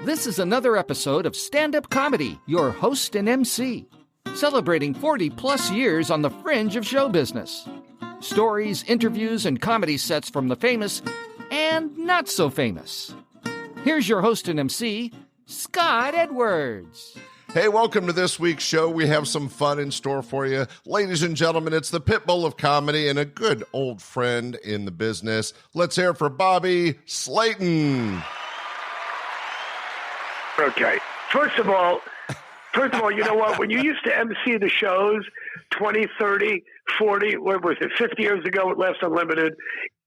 This is another episode of Standup Comedy, your host and MC, celebrating 40-plus years on the fringe of show business. Stories, interviews, and comedy sets from the famous and not so famous. Here's your host and MC, Scott Edwards. Hey, welcome to this week's show. We have some fun in store for you. Ladies and gentlemen, it's the Pitbull of Comedy and a good old friend in the business. Let's hear it for Bobby Slayton. Okay. First of all, you know what? When you used to MC the shows 20, 30, 40, what was it, 50 years ago at Last Unlimited,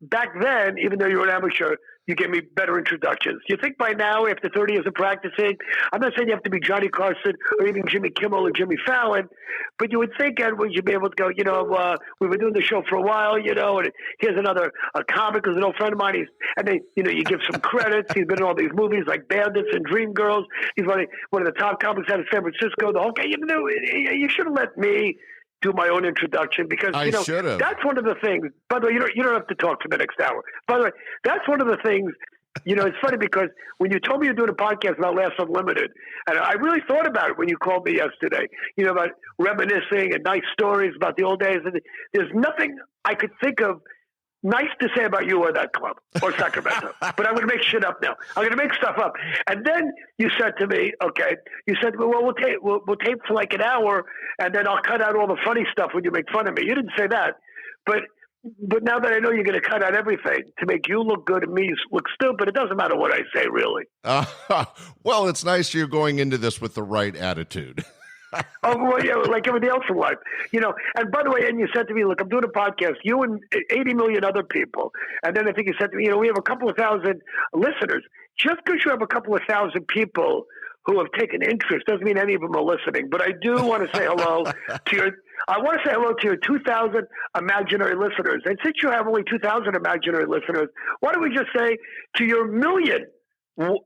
back then, even though you were an amateur, you gave me better introductions. You think by now, after 30 years of practicing, I'm not saying you have to be Johnny Carson or even Jimmy Kimmel or Jimmy Fallon, but you would think, Edward, you'd be able to go, we've been doing the show for a while, and here's another comic who's an old friend of mine. And then, you give some credits. He's been in all these movies like Bandits and Dreamgirls. He's one of the top comics out of San Francisco. The whole guy, you should have let me do my own introduction because, that's one of the things. By the way, you don't have to talk for the next hour. By the way, that's one of the things, it's funny because when you told me you're doing a podcast about Last Unlimited, and I really thought about it when you called me yesterday, about reminiscing and nice stories about the old days. And there's nothing I could think of nice to say about you or that club or Sacramento, but I'm going to make shit up now. I'm going to make stuff up. And then you said to me, we'll tape for like an hour and then I'll cut out all the funny stuff when you make fun of me. You didn't say that, but now that I know you're going to cut out everything to make you look good and me look stupid, it doesn't matter what I say, really. Well, it's nice you're going into this with the right attitude. Like everything else in life, And by the way, and you said to me, look, I'm doing a podcast, you and 80 million other people. And then I think you said to me, we have a couple of thousand listeners. Just because you have a couple of thousand people who have taken interest doesn't mean any of them are listening. But I do want to say hello to your 2,000 imaginary listeners. And since you have only 2,000 imaginary listeners, why don't we just say to your million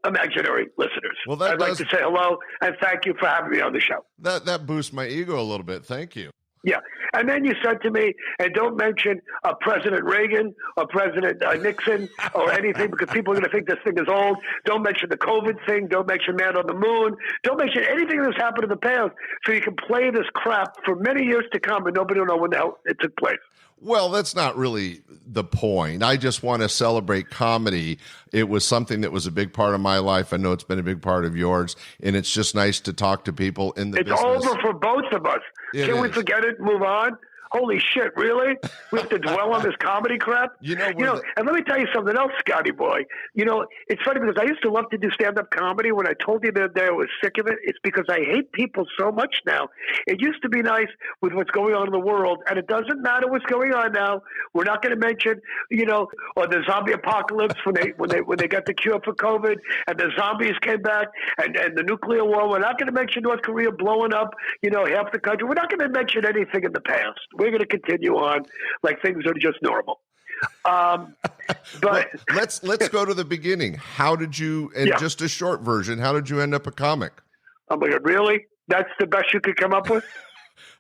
imaginary listeners? Well, I'd like to say hello and thank you for having me on the show. That boosts my ego a little bit. Thank you. Yeah. And then you said to me, and don't mention President Reagan or President Nixon or anything because people are going to think this thing is old. Don't mention the COVID thing. Don't mention Man on the Moon. Don't mention anything that's happened in the past so you can play this crap for many years to come and nobody will know when the hell it took place. Well, that's not really the point. I just want to celebrate comedy. It was something that was a big part of my life. I know it's been a big part of yours, and it's just nice to talk to people in the business. It's over for both of us. Can we forget it and move on? Holy shit, really? We have to dwell on this comedy crap? And let me tell you something else, Scotty boy. It's funny because I used to love to do stand-up comedy. When I told you the other day I was sick of it, it's because I hate people so much now. It used to be nice with what's going on in the world, and it doesn't matter what's going on now. We're not going to mention, or the zombie apocalypse when they got the cure for COVID, and the zombies came back, and the nuclear war. We're not going to mention North Korea blowing up, half the country. We're not going to mention anything in the past. We're going to continue on like things are just normal. But let's go to the beginning. How did you, just a short version, how did you end up a comic? Oh my God, really? That's the best you could come up with?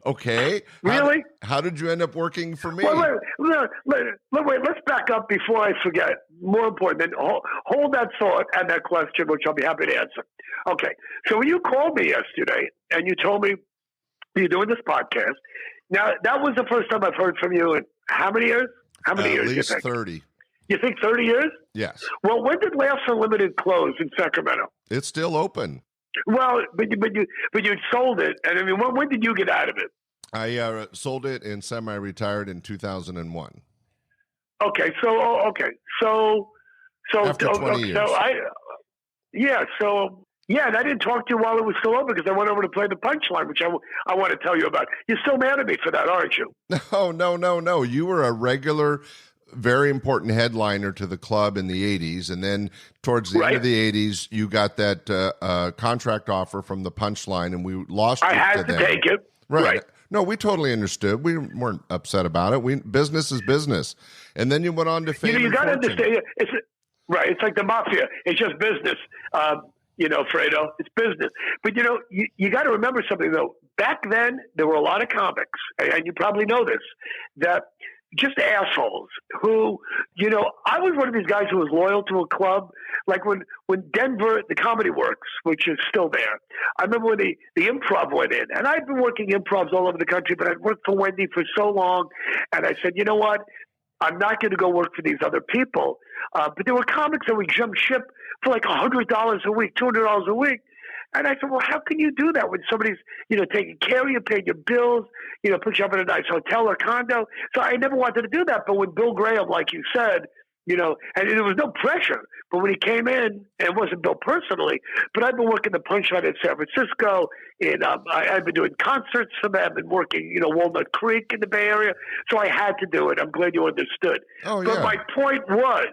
Okay. Really? How did you end up working for me? Wait, let's back up before I forget. More important than hold that thought and that question, which I'll be happy to answer. Okay. So when you called me yesterday and you told me you're doing this podcast, now, that was the first time I've heard from you in how many years? How many years? At least you think? 30. You think 30 years? Yes. Well, when did Last Unlimited close in Sacramento? It's still open. Well, but you sold it. And I mean, when did you get out of it? I sold it and semi-retired in 2001. Okay. So after 20 years. And I didn't talk to you while it was still open because I went over to play the punchline, which I want to tell you about. You're still mad at me for that, aren't you? No. You were a regular, very important headliner to the club in the 80s. And then towards the end of the 80s, you got that contract offer from the punchline, and we lost it. I had to take it. Right. No, we totally understood. We weren't upset about it. Business is business. And then you went on to fame. You got to understand. It's like the mafia. It's just business. Fredo, it's business. But, you got to remember something, though. Back then, there were a lot of comics, and you probably know this, that just assholes who, I was one of these guys who was loyal to a club, like when Denver, the Comedy Works, which is still there. I remember when the improv went in, and I've been working improvs all over the country, but I'd worked for Wendy for so long, and I said, you know what? I'm not going to go work for these other people. But there were comics that would jump ship for like $100 a week, $200 a week. And I said, well, how can you do that when somebody's, taking care of you, paying your bills, put you up in a nice hotel or condo? So I never wanted to do that. But when Bill Graham, like you said, and there was no pressure. But when he came in, and it wasn't Bill personally, but I've been working the Punchline in San Francisco, and I've been doing concerts for them and working, Walnut Creek in the Bay Area. So I had to do it. I'm glad you understood. Oh, but yeah. my point was,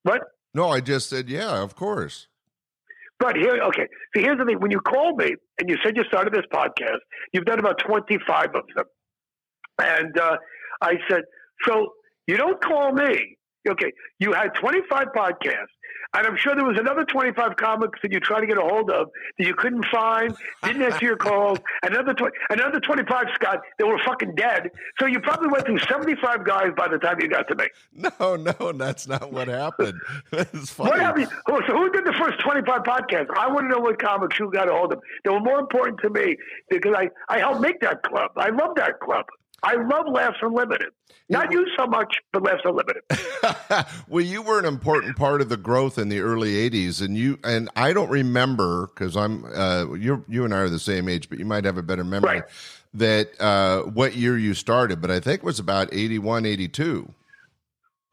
what? No, I just said, yeah, of course. But okay. So here's the thing. When you called me and you said you started this podcast, you've done about 25 of them. And I said, so you don't call me. Okay. You had 25 podcasts. And I'm sure there was another 25 comics that you tried to get a hold of that you couldn't find, didn't answer your calls. Another 25, Scott, that were fucking dead. So you probably went through 75 guys by the time you got to me. No, that's not what happened. It's funny. What happened? So who did the first 25 podcasts? I want to know what comics you got a hold of. They were more important to me because I helped make that club. I love that club. I love Laughs Unlimited. Not you so much, but Laughs Unlimited. Well, you were an important part of the growth in the early '80s, and I don't remember because I'm you and I are the same age, but you might have a better memory. Right. That what year you started, but I think it was about 81, 82.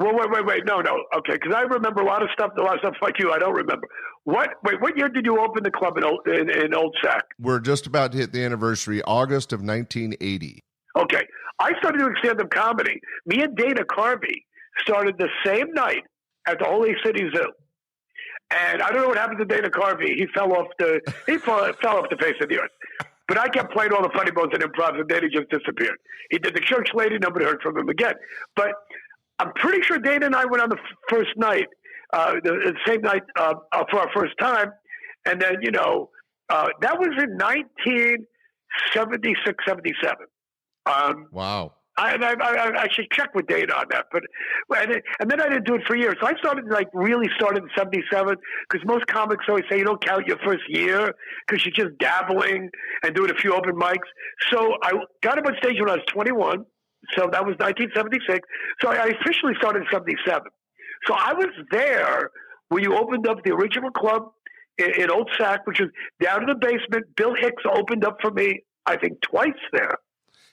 Well, wait. No. Okay, because I remember a lot of stuff like you. I don't remember. What year did you open the club in Old Sac? We're just about to hit the anniversary, August of 1980. Okay. I started doing stand-up comedy. Me and Dana Carvey started the same night at the Holy City Zoo. And I don't know what happened to Dana Carvey. He fell off the face of the earth. But I kept playing all the funny bones and improv, and Dana just disappeared. He did the church lady. Nobody heard from him again. But I'm pretty sure Dana and I went on the first night, the same night for our first time. And then, that was in 1976, 77. Wow. I should check with Dana on that, and then I didn't do it for years. So I really started in 77 because most comics always say you don't count your first year because you're just dabbling and doing a few open mics. So I got up on stage when I was 21. So that was 1976. So I officially started in 77. So I was there when you opened up the original club in Old Sac, which is down in the basement. Bill Hicks opened up for me, I think, twice there.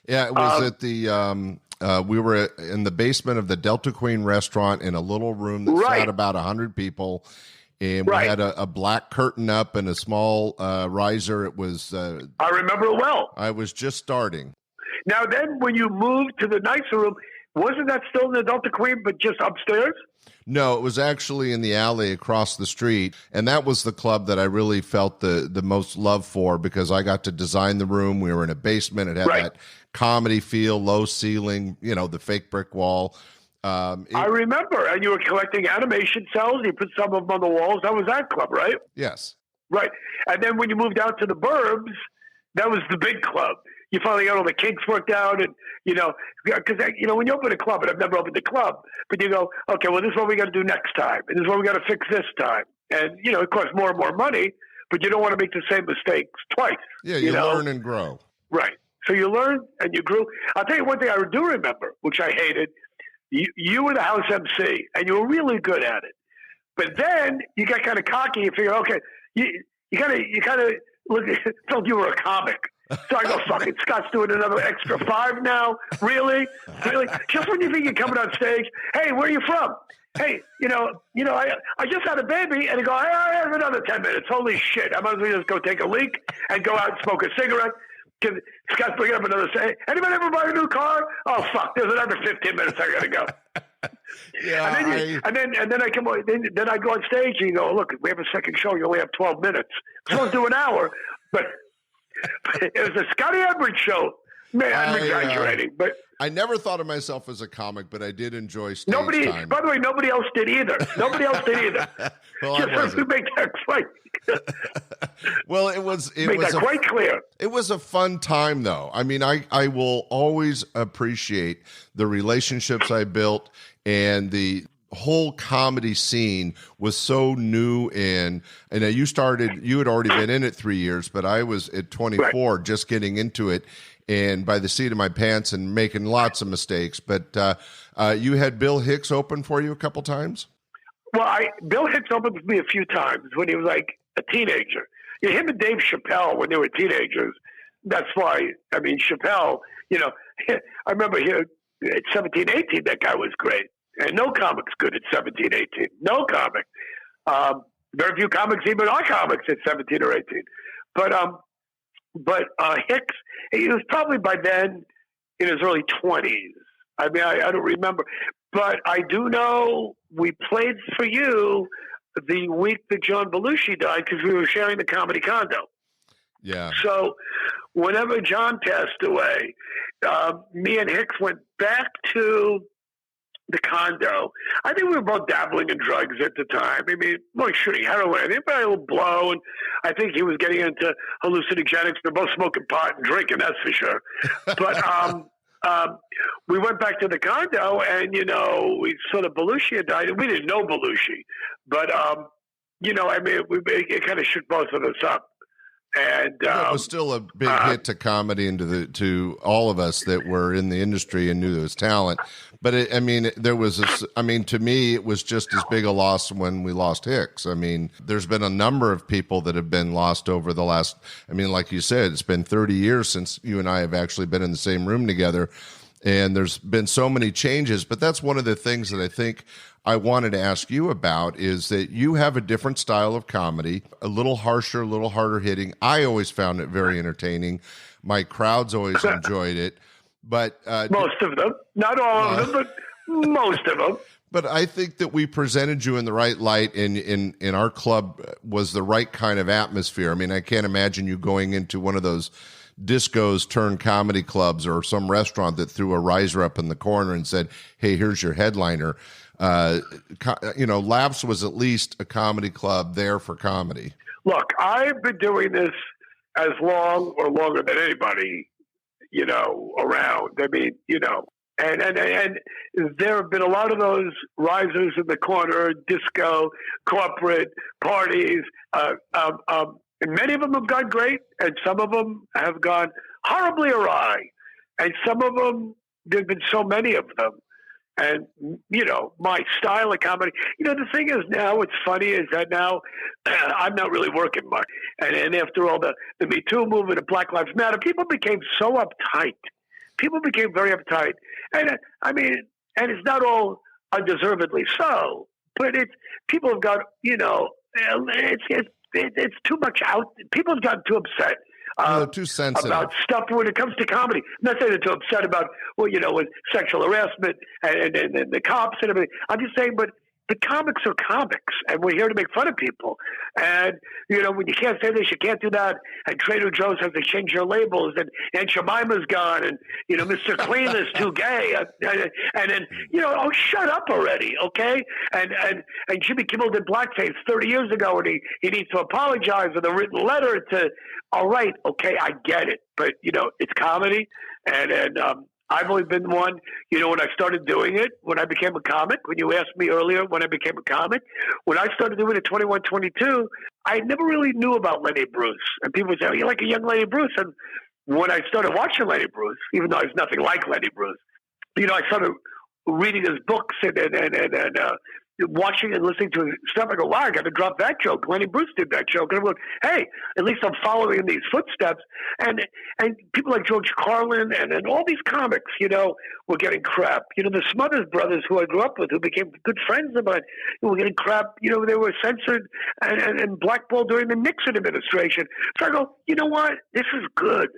Yeah, it was at the we were in the basement of the Delta Queen restaurant in a little room that sat about 100 people, and we had a black curtain up and a small riser. It was I remember it well. I was just starting. Now then, when you moved to the nicer room, wasn't that still in the Delta Queen, but just upstairs? No, it was actually in the alley across the street, and that was the club that I really felt the most love for because I got to design the room. We were in a basement. It had that comedy feel, low ceiling, the fake brick wall. I remember, and you were collecting animation cells. You put some of them on the walls. That was that club, right? Yes. Right. And then when you moved out to the Burbs, that was the big club. You finally got all the kinks worked out, and because when you open a club, and I've never opened a club, but you go, okay, well, this is what we got to do next time, and this is what we got to fix this time, and it costs more and more money, but you don't want to make the same mistakes twice. Yeah, you learn and grow. Right. So you learn and you grew. I'll tell you one thing I do remember, which I hated. You were the house MC, and you were really good at it, but then you got kind of cocky. You figure, okay, you kind of felt you were a comic. So I go, fucking Scott's doing another extra 5 now? Really? Just when you think you're coming on stage, hey, where are you from? Hey, I just had a baby, and you go, I have another 10 minutes. Holy shit. I might as well just go take a leak and go out and smoke a cigarette. Scott's bringing up another say, anybody ever buy a new car? Oh, fuck, there's another 15 minutes I got to go. Yeah, and then I come on. Then I go on stage and you go, look, we have a second show. You only have 12 minutes. So let's do an hour. But it was a Scotty Edwards show. Man, I'm exaggerating, but I never thought of myself as a comic, but I did enjoy stage time. By the way, nobody else did either. Well, just to make that quite. Well, it was quite clear. It was a fun time, though. I mean, I will always appreciate the relationships I built and the whole comedy scene was so new and you had already been in it 3 years, but I was at 24 just getting into it and by the seat of my pants and making lots of mistakes. But you had Bill Hicks open for you a couple times? Well, Bill Hicks opened for me a few times when he was like a teenager. You know, him and Dave Chappelle when they were teenagers. That's why, I mean, Chappelle, you know, I remember here at 17, 18, that guy was great. And no comic's good at 17, 18. No comic. Very few comics even are comics at 17 or 18. But Hicks, he was probably by then in his early 20s. I mean, I don't remember. But I do know we played for you the week that John Belushi died because we were sharing the comedy condo. Yeah. So whenever John passed away, me and Hicks went back to the condo. I think we were both dabbling in drugs at the time. I mean, more shooting heroin. I think I had a little blow, and I think he was getting into hallucinogenics. They're both smoking pot and drinking, that's for sure. But we went back to the condo, and, you know, we saw that Belushi had died. And we didn't know Belushi. But, you know, I mean, it kind of shook both of us up. And it was still a big hit to comedy and to all of us that were in the industry and knew there was talent. But to me, it was just as big a loss when we lost Hicks. I mean, there's been a number of people that have been lost over the last, I mean, like you said, it's been 30 years since you and I have actually been in the same room together. And there's been so many changes, but that's one of the things that I think I wanted to ask you about is that you have a different style of comedy, a little harsher, a little harder hitting. I always found it very entertaining. My crowds always enjoyed it. But most of them, not all of them, but most of them. But I think that we presented you in the right light in our club was the right kind of atmosphere. I mean, I can't imagine you going into one of those discos turned comedy clubs or some restaurant that threw a riser up in the corner and said, hey, here's your headliner. You know, Laughs was at least a comedy club there for comedy. Look, I've been doing this as long or longer than anybody, you know, around. I mean, you know, and there have been a lot of those risers in the corner, disco, corporate parties, and many of them have gone great, and some of them have gone horribly awry. And some of them, there have been so many of them. And, you know, my style of comedy, you know, the thing is now, what's funny is that now I'm not really working much. And after all the Me Too movement and Black Lives Matter, people became so uptight. People became very uptight. And I mean, and it's not all undeservedly so, but people have got, you know, it's too much out. People have gotten too upset. They're too sensitive about stuff when it comes to comedy. I'm not saying they're too upset about, well, you know, with sexual harassment and the cops and everything. I'm just saying, but the comics are comics, and we're here to make fun of people. And, you know, when you can't say this, you can't do that, and Trader Joe's has to change their labels, and Aunt Jemima's gone, and, you know, Mr. Clean is too gay. And then, you know, oh, shut up already, okay? And Jimmy Kimmel did blackface 30 years ago, and he needs to apologize with a written letter to, all right, okay, I get it. But, you know, it's comedy, and I've only been one, you know, when I started doing it, when I became a comic, when you asked me earlier when I became a comic, when I started doing it at 21, 22, I never really knew about Lenny Bruce. And people would say, oh, you're like a young Lenny Bruce. And when I started watching Lenny Bruce, even though I was nothing like Lenny Bruce, you know, I started reading his books and watching and listening to his stuff. I go, wow, I got to drop that joke. Lenny Bruce did that joke. And I'm going, hey, at least I'm following in these footsteps. And people like George Carlin and all these comics, you know, were getting crap. You know, the Smothers Brothers, who I grew up with, who became good friends of mine, were getting crap. You know, they were censored and blackballed during the Nixon administration. So I go, you know what? This is good.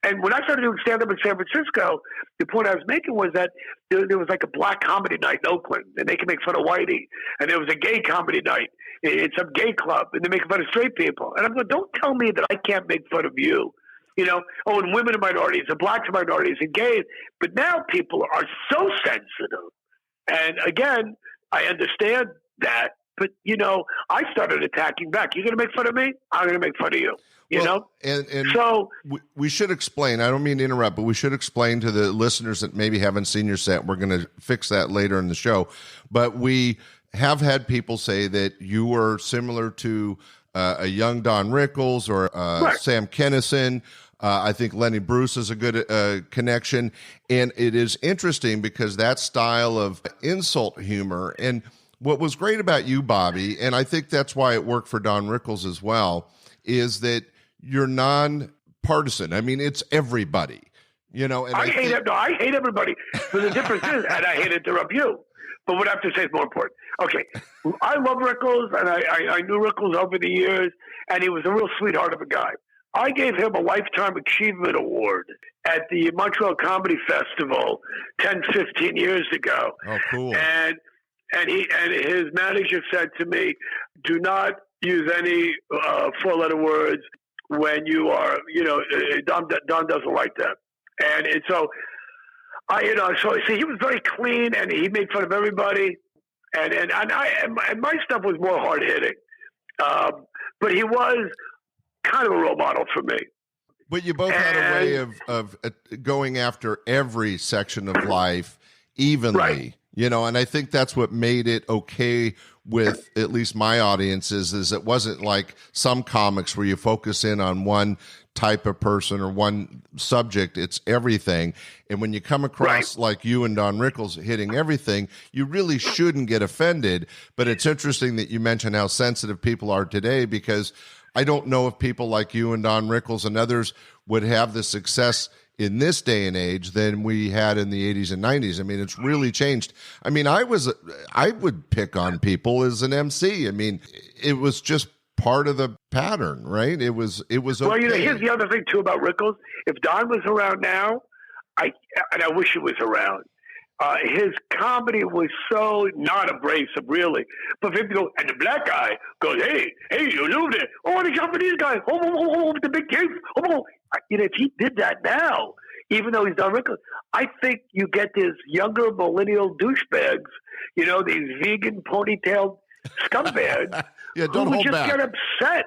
And when I started doing stand-up in San Francisco, the point I was making was that there was like a black comedy night in Oakland, and they can make fun of whitey. And there was a gay comedy night in some gay club, and they make fun of straight people. And I'm going, don't tell me that I can't make fun of you. You know, oh, and women are minorities, and blacks are minorities, and gays. But now people are so sensitive. And again, I understand that. But, I started attacking back. You're going to make fun of me? I'm going to make fun of you. You know? And so we should explain, I don't mean to interrupt, but we should explain to the listeners that maybe haven't seen your set. We're going to fix that later in the show. But we have had people say that you were similar to a young Don Rickles or right. Sam Kinison. I think Lenny Bruce is a good connection. And it is interesting because that style of insult humor, and what was great about you, Bobby, and I think that's why it worked for Don Rickles as well, is that you're non-partisan. I mean, it's everybody, And I hate everybody. But the difference is, and I hate to interrupt you, but what I have to say is more important. Okay, I love Rickles, and I knew Rickles over the years, and he was a real sweetheart of a guy. I gave him a Lifetime Achievement Award at the Montreal Comedy Festival 10, 15 years ago. Oh, cool. And his manager said to me, do not use any four-letter words when you are, Don doesn't like that. And so, he was very clean, and he made fun of everybody. And my stuff was more hard-hitting. But he was kind of a role model for me. But you both had a way of going after every section of life evenly, right. And I think that's what made it okay with at least my audiences, is it wasn't like some comics where you focus in on one type of person or one subject. It's everything. And when you come across right. like you and Don Rickles hitting everything, you really shouldn't get offended. But it's interesting that you mention how sensitive people are today, because I don't know if people like you and Don Rickles and others would have the success in this day and age than we had in the 80s and 90s. I mean, it's really changed. I mean, I would pick on people as an MC. I mean, it was just part of the pattern, right? It was okay. Well, here's the other thing too about Rickles. If Don was around now, I wish he was around. His comedy was so not abrasive, really. But if you go, and the black guy goes, hey, you knew that. Oh, the Japanese guy, with the big cape. If he did that now, even though he's Don Rickles, I think you get this younger millennial douchebags, these vegan ponytailed scumbags yeah, don't who hold just back. get upset,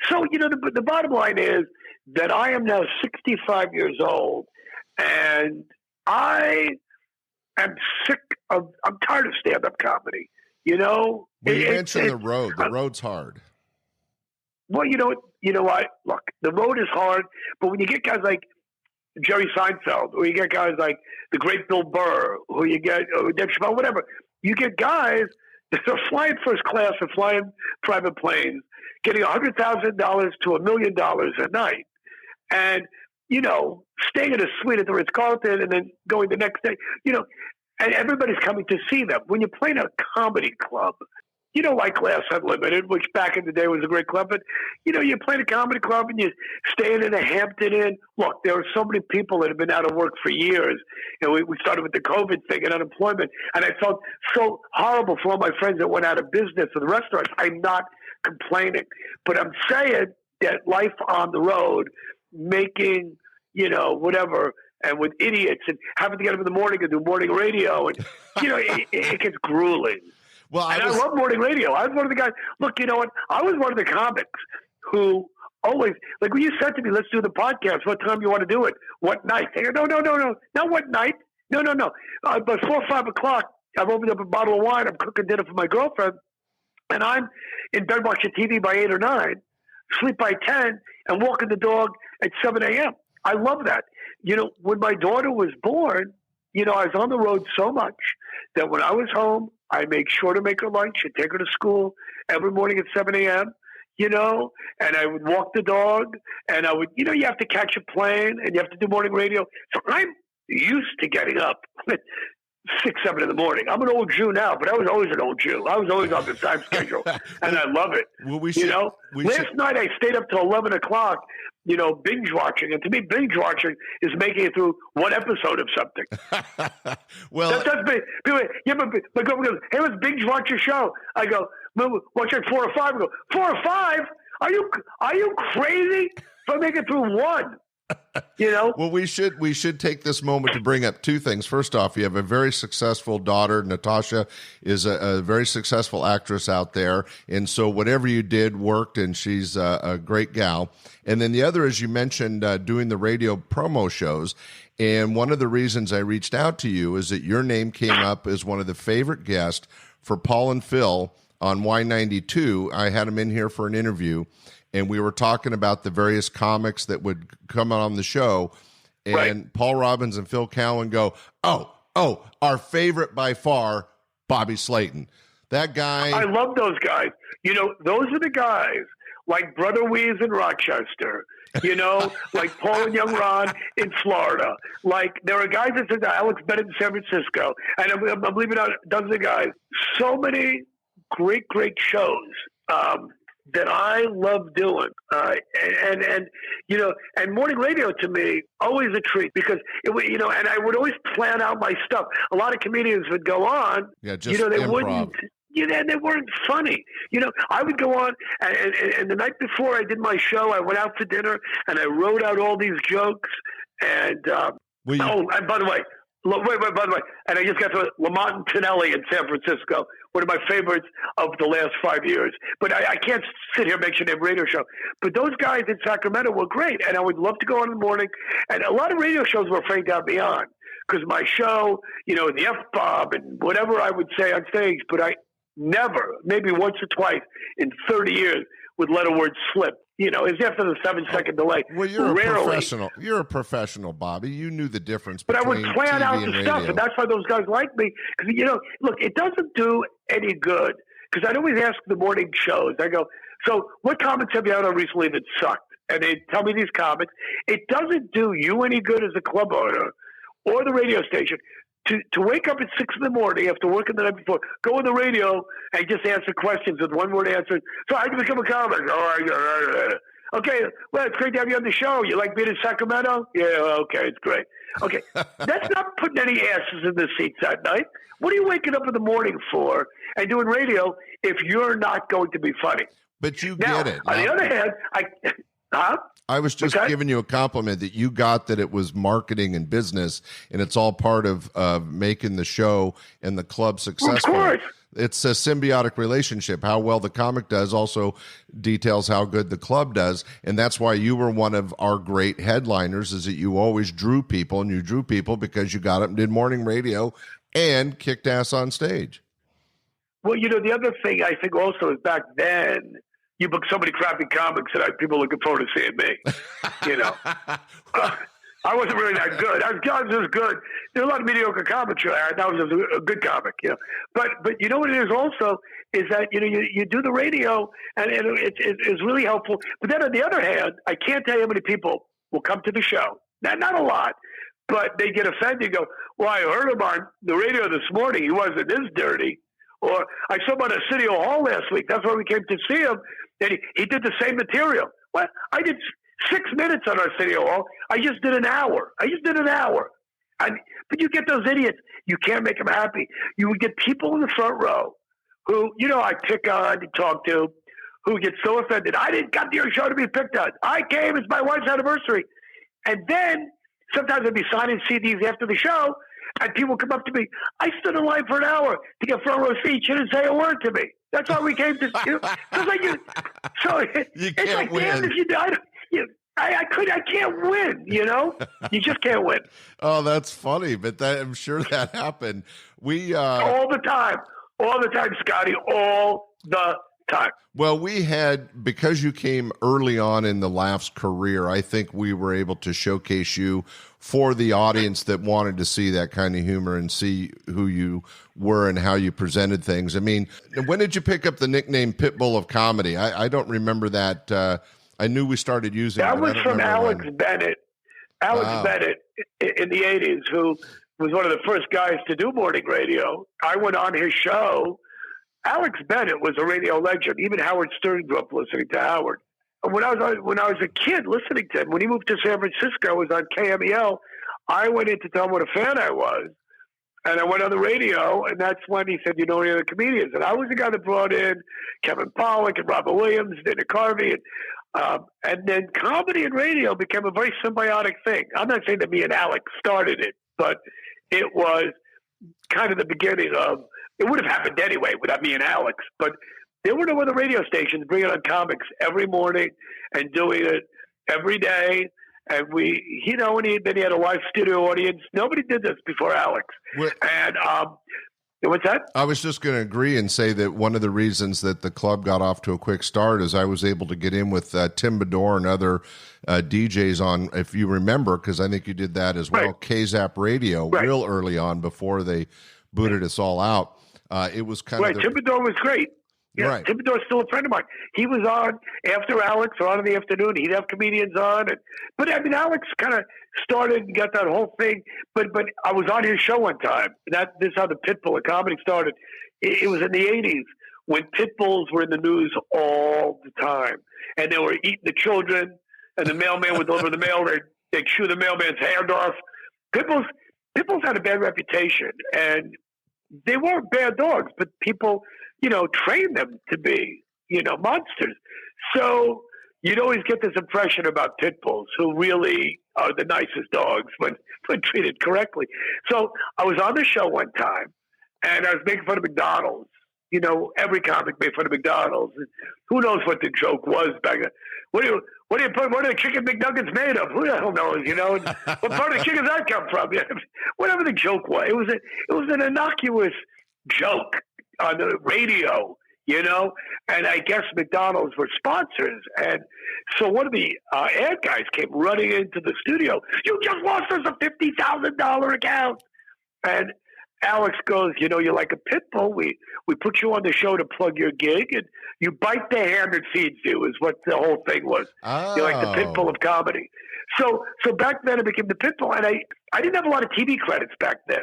So, the bottom line is that I am now 65 years old, and I am I'm tired of stand-up comedy, Well, you mentioned the road. The road's hard. Well, you know what? Look, the road is hard, but when you get guys like Jerry Seinfeld, or you get guys like the great Bill Burr, or you get Dave Chappelle, whatever, you get guys that are flying first class or flying private planes, getting $100,000 to $1 million a night, and staying in a suite at the Ritz-Carlton and then going the next day, and everybody's coming to see them. When you play in a comedy club, like Glass Unlimited, which back in the day was a great club, but, you play in a comedy club and you're staying in a Hampton Inn. Look, there are so many people that have been out of work for years. And we started with the COVID thing and unemployment. And I felt so horrible for all my friends that went out of business with restaurants. I'm not complaining. But I'm saying that life on the road, making, whatever, and with idiots and having to get up in the morning and do morning radio. And, it gets grueling. Well, I love morning radio. I was one of the guys. Look, you know what? I was one of the comics who always, like when you said to me, let's do the podcast, what time you want to do it? What night? I go, no. Not what night? No. But 4 or 5 o'clock, I've opened up a bottle of wine. I'm cooking dinner for my girlfriend. And I'm in bed watching TV by 8 or 9, sleep by 10, and walking the dog at 7 a.m. I love that. When my daughter was born, I was on the road so much that when I was home, I make sure to make her lunch and take her to school every morning at 7 a.m., and I would walk the dog, and I would, you have to catch a plane and you have to do morning radio. So I'm used to getting up at 6, 7 in the morning. I'm an old Jew now, but I was always an old Jew. I was always on the time schedule, and I love it. Well, Last night I stayed up till 11 o'clock, binge watching. And to me, binge watching is making it through one episode of something. Well, that's me. My girlfriend goes, hey, let's binge watch your show. I go, watch like 4 or 5. I go, 4 or 5? Are you crazy? So I make it through one. Well, we should take this moment to bring up two things. First off, you have a very successful daughter. Natasha is a very successful actress out there, and so whatever you did worked, and she's a great gal. And then the other is you mentioned doing the radio promo shows, and one of the reasons I reached out to you is that your name came up as one of the favorite guests for Paul and Phil on Y92. I had them in here for an interview, and we were talking about the various comics that would come on the show. And right. Paul Robbins and Phil Cowan go, oh, our favorite by far, Bobby Slayton. That guy. I love those guys. Those are the guys like Brother Wease in Rochester, like Paul and Young Ron in Florida. Like there are guys that said Alex Bennett in San Francisco. And I'm leaving out dozens of guys. So many great shows. That I love doing, and morning radio to me always a treat because and I would always plan out my stuff. A lot of comedians would go on, just they improv. wouldn't, they weren't funny. I would go on, and the night before I did my show, I went out for dinner and I wrote out all these jokes. And and by the way. By the way, and I just got to Lamont and Pinelli in San Francisco, one of my favorites of the last 5 years. But I can't sit here and make your name radio show. But those guys in Sacramento were great, and I would love to go on in the morning. And a lot of radio shows were afraid to have me on because my show, the F-bomb and whatever I would say on stage, but I never, maybe once or twice in 30 years, would let a word slip. It's after the 7-second delay. Well, you're a professional. You're a professional, Bobby. You knew the difference between But I would plan TV out the stuff, and that's why those guys like me. Because, look, it doesn't do any good. Because I'd always ask the morning shows. I go, so what comics have you had on recently that sucked? And they tell me these comics. It doesn't do you any good as a club owner or the radio station to wake up at 6 in the morning after working the night before, go on the radio and just answer questions with one word answer. So I can become a comic. Okay, well, it's great to have you on the show. You like being in Sacramento? Yeah, okay, it's great. Okay, that's not putting any asses in the seats that night. What are you waking up in the morning for and doing radio if you're not going to be funny? But you now, get it. On the other hand, I was just giving you a compliment that you got that it was marketing and business, and it's all part of making the show and the club successful. Of course. It's a symbiotic relationship. How well the comic does also details how good the club does, and that's why you were one of our great headliners, is that you always drew people, and you drew people because you got up and did morning radio and kicked ass on stage. Well, the other thing I think also is back then, you booked so many crappy comics that I had people looking forward to seeing me. I wasn't really that good. I was just good. There are a lot of mediocre comics. That was just a good comic, But you know what it is also is that you do the radio and it's really helpful. But then on the other hand, I can't tell you how many people will come to the show. Not a lot, but they get offended. And go, well, I heard him on the radio this morning. He wasn't this dirty. Or I saw him on Arsenio Hall last week. That's why we came to see him. And he did the same material. Well, I did 6 minutes on Arsenio Hall. I just did an hour. But you get those idiots. You can't make them happy. You would get people in the front row who, I pick on and talk to, who get so offended. I didn't come to your show to be picked on. I came. It's my wife's anniversary. And then sometimes I'd be signing CDs after the show, and people come up to me. I stood in line for an hour to get front row seats. You didn't say a word to me. That's why we came to you. It's like it's like, win. Damn, if you died. I can't win, You just can't win. Oh, that's funny, but I'm sure that happened. We all the time, Scotty, all the time. Well, we had, because you came early on in the Laughs career, I think we were able to showcase you for the audience that wanted to see that kind of humor and see who you were and how you presented things. I mean, when did you pick up the nickname Pitbull of Comedy? I don't remember that. I knew we started using that. That was from Alex Bennett. Bennett in the 80s, who was one of the first guys to do morning radio. I went on his show. Alex Bennett was a radio legend. Even Howard Stern grew up listening to Howard. And when I was a kid listening to him, when he moved to San Francisco, I was on KMEL. I went in to tell him what a fan I was. And I went on the radio, and that's when he said, "You know any other comedians?" And I was the guy that brought in Kevin Pollak and Robert Williams, Dana Carvey, and then comedy and radio became a very symbiotic thing. I'm not saying that me and Alex started it, but it was kind of the beginning of. It would have happened anyway without me and Alex, but there were no other radio stations bringing on comics every morning and doing it every day. And then he had a live studio audience. Nobody did this before Alex. And what's that? I was just going to agree and say that one of the reasons that the club got off to a quick start is I was able to get in with Tim Bedore and other DJs on, if you remember, because I think you did that as well, KZAP Radio, real early on before they booted us all out. It was kind of Tim Bedore was great. Yeah, right. Tim Bedore's still a friend of mine. He was on after Alex or on in the afternoon. He'd have comedians on. But I mean, Alex kind of started and got that whole thing. But I was on his show one time. This is how the Pitbull of Comedy started. It was in the 80s when pit bulls were in the news all the time. And they were eating the children, and the mailman would deliver the mail. They'd chew the mailman's hand off. Pit bulls had a bad reputation. And they weren't bad dogs, but people train them to be, monsters. So you'd always get this impression about pit bulls, who really are the nicest dogs when treated correctly. So I was on the show one time, and I was making fun of McDonald's. Every comic made fun of McDonald's. And who knows what the joke was back then? What are the chicken McNuggets made of? Who the hell knows? What part of the chicken does that come from? Whatever the joke was, it was an innocuous joke on the radio, and I guess McDonald's were sponsors. And so one of the ad guys came running into the studio. "You just lost us a $50,000 account." And Alex goes, "You're like a pit bull. We put you on the show to plug your gig, and you bite the hand that feeds you," is what the whole thing was. Oh. You're like the Pitbull of Comedy. So back then it became the Pitbull, and I didn't have a lot of TV credits back then.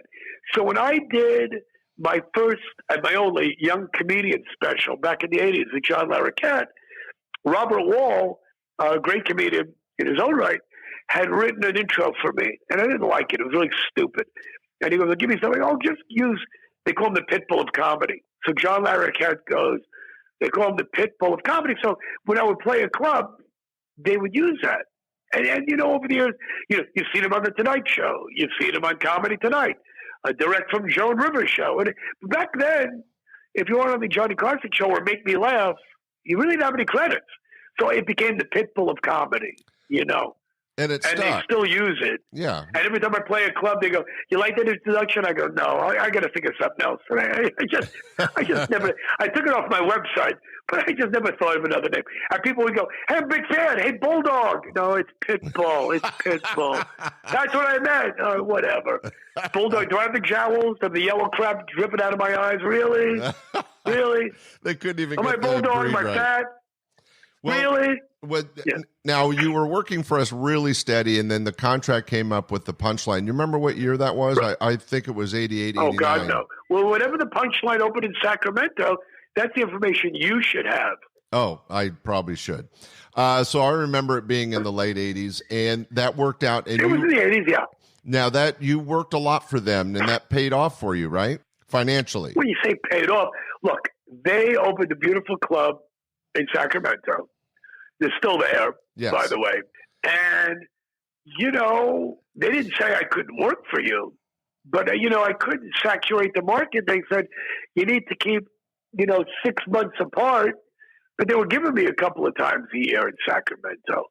So when I did my first and my only young comedian special back in the 80s with John Larroquette, Robert Wall, a great comedian in his own right, had written an intro for me, and I didn't like it. It was really stupid. And he goes, "Give me something." "Oh, just use," they call him the Pitbull of Comedy. So John Larroquette goes, they call him the Pitbull of Comedy. So when I would play a club, they would use that. And over the years, you've seen him on The Tonight Show. You've seen him on Comedy Tonight. Direct from Joan Rivers' show. And back then, if you weren't on the Johnny Carson show or Make Me Laugh, you really didn't have any credits. So it became the Pitbull of Comedy, And it's they still use it. Yeah. And every time I play a club, they go, "You like that introduction?" I go, "No, I got to think of something else." And I just never. I took it off my website, but I just never thought of another name. And people would go, "Hey, I'm a big fan. Hey, Bulldog." "No, it's Pitbull. It's Pitbull." "That's what I meant." Whatever. Bulldog. Do I have the jowls? Have the yellow crap dripping out of my eyes? Really? Really? They couldn't even. Am I Bulldog? Am I fat? Well, really? Yeah. Now, you were working for us really steady, and then the contract came up with the Punchline. You remember what year that was? Right. I think it was 88, 89. Oh, God, no. Well, whenever the Punchline opened in Sacramento, that's the information you should have. Oh, I probably should. So I remember it being in the late 80s, and that worked out. And it was in the 80s, yeah. Now, that you worked a lot for them, and that paid off for you, right? Financially. When you say paid off, look, they opened a beautiful club in Sacramento. They're still there, yes, by the way. And, they didn't say I couldn't work for you, but, I couldn't saturate the market. They said, you need to keep, 6 months apart. But they were giving me a couple of times a year in Sacramento.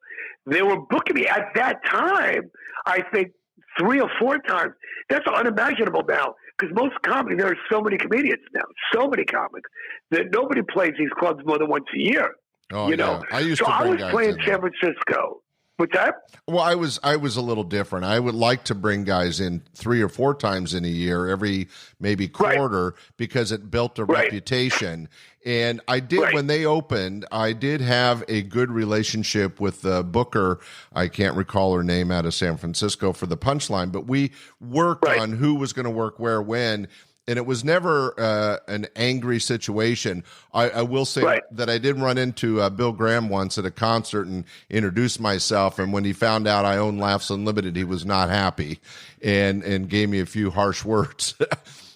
They were booking me at that time, I think, 3 or 4 times. That's unimaginable now, because most comedy, there are so many comedians now, so many comics, that nobody plays these clubs more than once a year. Oh, yeah. I was playing San Francisco. What's that? Well, I was a little different. I would like to bring guys in 3 or 4 times in a year, every maybe quarter, because it built a reputation. And I did, when they opened, I did have a good relationship with the booker. I can't recall her name, out of San Francisco, for the Punchline, but we worked on who was going to work where, when. and it was never an angry situation. I will say that I did run into Bill Graham once at a concert and introduced myself, and when he found out I own Laughs Unlimited, he was not happy and gave me a few harsh words.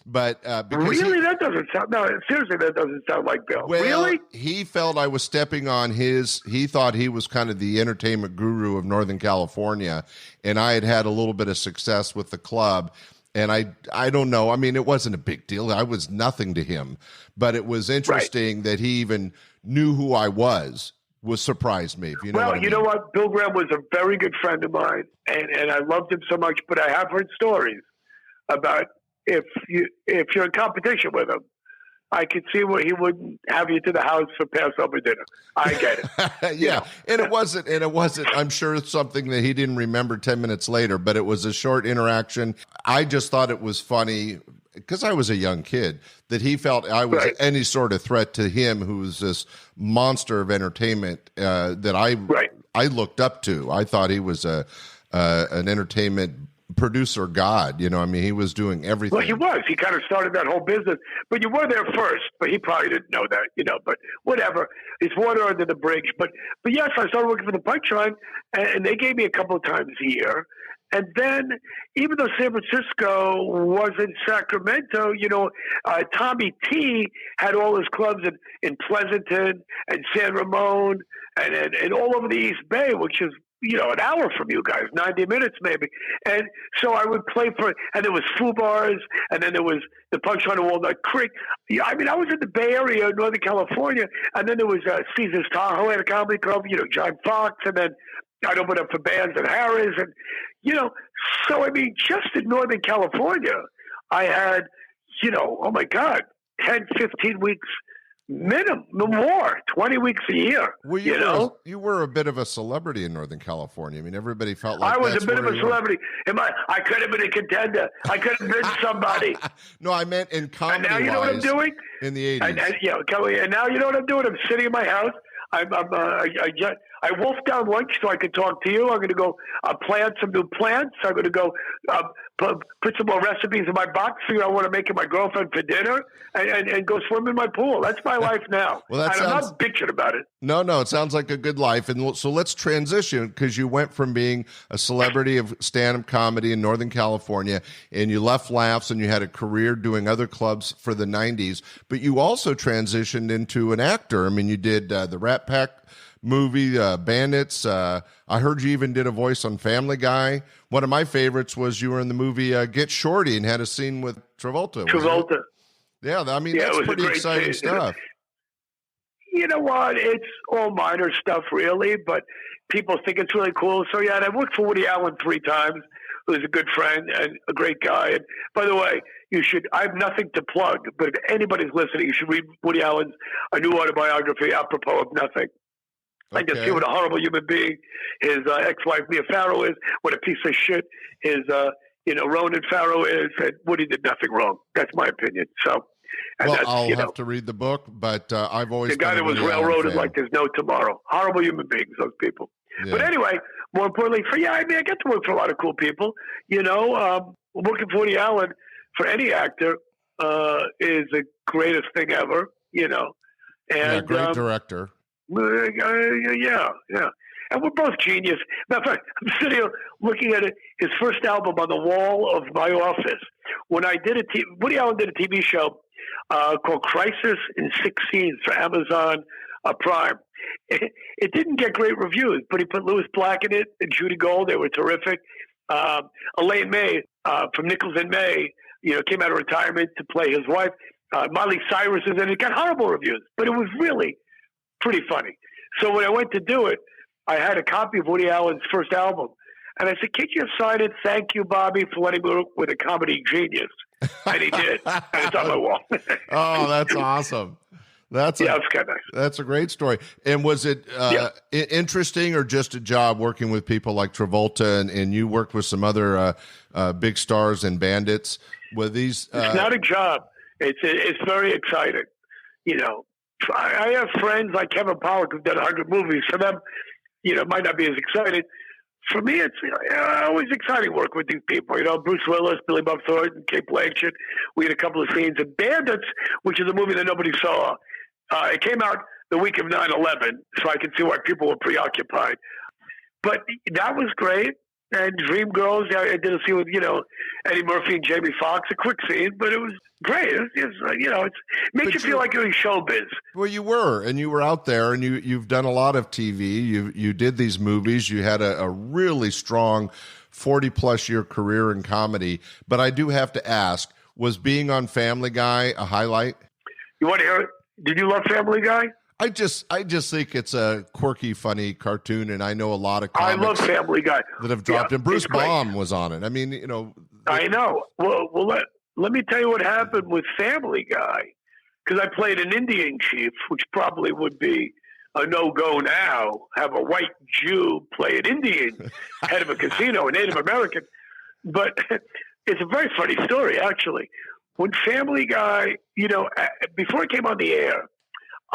But because really, that doesn't sound. No, seriously, that doesn't sound like Bill. Well, really, he felt I was stepping on his. He thought he was kind of the entertainment guru of Northern California, and I had a little bit of success with the club. And I don't know. I mean, it wasn't a big deal. I was nothing to him, but it was interesting that he even knew who I was surprised me. If you know what I mean. You know what? Bill Graham was a very good friend of mine, and I loved him so much. But I have heard stories about. If you're in competition with him, I could see where he wouldn't have you to the house for Passover dinner. I get it. Yeah. And it wasn't, I'm sure it's something that he didn't remember 10 minutes later, but it was a short interaction. I just thought it was funny because I was a young kid that he felt I was any sort of threat to him, who was this monster of entertainment that I looked up to. I thought he was an entertainment producer god, I mean, he was doing everything. Well, he was. He kind of started that whole business, but you were there first, but he probably didn't know that, but whatever. It's water under the bridge. But yes, I started working for the Punchline, and they gave me a couple of times a year. And then, even though San Francisco was in Sacramento, Tommy T had all his clubs in Pleasanton and San Ramon and all over the East Bay, which is an hour from you guys, 90 minutes maybe. And so I would play and there was Foo Bars, and then there was the Punchline of Walnut Creek. Yeah, I mean, I was in the Bay Area, Northern California, and then there was Caesar's Tahoe at a comedy club, John Fox, and then I'd open up for bands at Harris, and, so I mean, just in Northern California, I had, oh my God, 10, 15 weeks minimum, no more, 20 weeks a year. Well, you were a bit of a celebrity in Northern California. I mean, everybody felt like I was a bit of a celebrity. I could have been a contender. I could have been somebody. No, I meant in comedy. And now you know what I'm doing? In the 80s. And now you know what I'm doing? I'm sitting in my house. I wolfed down lunch so I could talk to you. I'm going to go plant some new plants. I'm going to go put some more recipes in my box, figure out what I'm making my girlfriend for dinner, and go swim in my pool. That's my life now. Well, I'm not bitching about it. No, it sounds like a good life. And so let's transition, because you went from being a celebrity of stand-up comedy in Northern California, and you left Laughs, and you had a career doing other clubs for the 90s, but you also transitioned into an actor. I mean, you did the Rat Pack movie, Bandits. I heard you even did a voice on Family Guy. One of my favorites was you were in the movie Get Shorty and had a scene with Travolta. Yeah, I mean, that's pretty exciting stuff. You know what? It's all minor stuff, really, but people think it's really cool. So, yeah, and I worked for Woody Allen 3 times, who's a good friend and a great guy. And by the way, I have nothing to plug, but if anybody's listening, you should read Woody Allen's A New Autobiography, apropos of nothing. I just see what a horrible human being his ex-wife Mia Farrow is, what a piece of shit his Ronan Farrow is, and Woody did nothing wrong. That's my opinion. So, I'll have to read the book, but I've always the guy that was railroaded like there's no tomorrow. Horrible human beings, those people. Yeah. But anyway, more importantly, I got to work for a lot of cool people. Working for Woody Allen for any actor is the greatest thing ever. And great director. Yeah. And we're both genius. Matter of fact, I'm sitting here looking at his first album on the wall of my office. When I did Woody Allen did a TV show called Crisis in 6 Scenes for Amazon Prime. It didn't get great reviews, but he put Louis Black in it and Judy Gold. They were terrific. Elaine May from Nichols and May, came out of retirement to play his wife. Miley Cyrus is in it. It got horrible reviews, but it was really pretty funny. So when I went to do it, I had a copy of Woody Allen's first album. And I said, "Can you sign it? Thank you, Bobby, for letting me work with a comedy genius." And he did. And it's on my wall. Oh, that's awesome. It's kind of nice. That's a great story. And was it interesting or just a job working with people like Travolta and you worked with some other big stars and Bandits? Were these? It's not a job. It's very exciting. I have friends like Kevin Pollak who've done 100 movies. For them, it might not be as exciting. for me, it's always exciting work with these people. Bruce Willis, Billy Bob Thornton, Kate Blanchett. We had a couple of scenes in Bandits, which is a movie that nobody saw. It came out the week of 9/11, so I can see why people were preoccupied. But that was great. And Dreamgirls, I did a scene with, Eddie Murphy and Jamie Foxx, a quick scene, but it was great. It makes you feel like you're in showbiz. Well, you were, and you were out there, and you've done a lot of TV. You did these movies. You had a really strong 40-plus year career in comedy. But I do have to ask, was being on Family Guy a highlight? You want to hear it? Did you love Family Guy? I just think it's a quirky, funny cartoon, and I know a lot of comics I love Family Guy that have dropped. And Bruce Baum was on it. I mean, I know. Well, let me tell you what happened with Family Guy, because I played an Indian chief, which probably would be a no-go now. Have a white Jew play an Indian head of a casino, a Native American. But it's a very funny story, actually. When Family Guy, before it came on the air,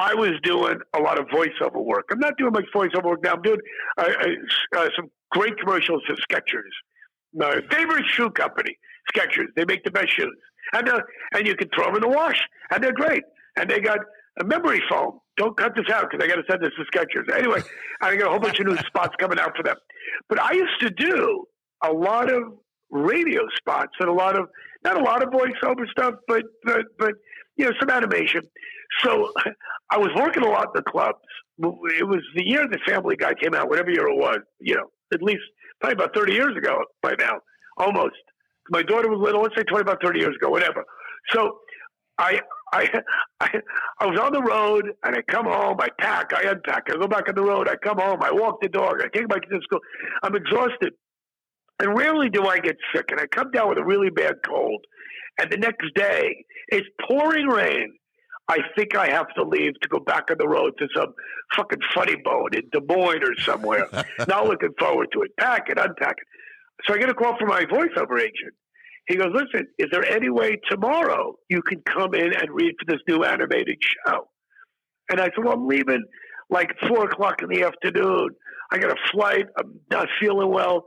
I was doing a lot of voiceover work. I'm not doing much voiceover work now. I'm doing some great commercials for Skechers. My favorite shoe company, Skechers. They make the best shoes. And you can throw them in the wash, and they're great. And they got a memory foam. Don't cut this out because I got to send this to Skechers. Anyway, I got a whole bunch of new spots coming out for them. But I used to do a lot of radio spots and not a lot of voiceover stuff, but some animation. So I was working a lot in the clubs. It was the year the Family Guy came out, whatever year it was, at least probably about 30 years ago by now, almost. My daughter was little, let's say 20, about 30 years ago, whatever. So I was on the road, and I come home, I pack, I unpack, I go back on the road, I come home, I walk the dog, I take my kids to school. I'm exhausted. And rarely do I get sick, and I come down with a really bad cold. And the next day, it's pouring rain. I think I have to leave to go back on the road to some fucking Funny Bone in Des Moines or somewhere. Not looking forward to it. Pack it, unpack it. So I get a call from my voiceover agent. He goes, listen, is there any way tomorrow you can come in and read for this new animated show? And I said, well, I'm leaving like 4 o'clock in the afternoon. I got a flight. I'm not feeling well.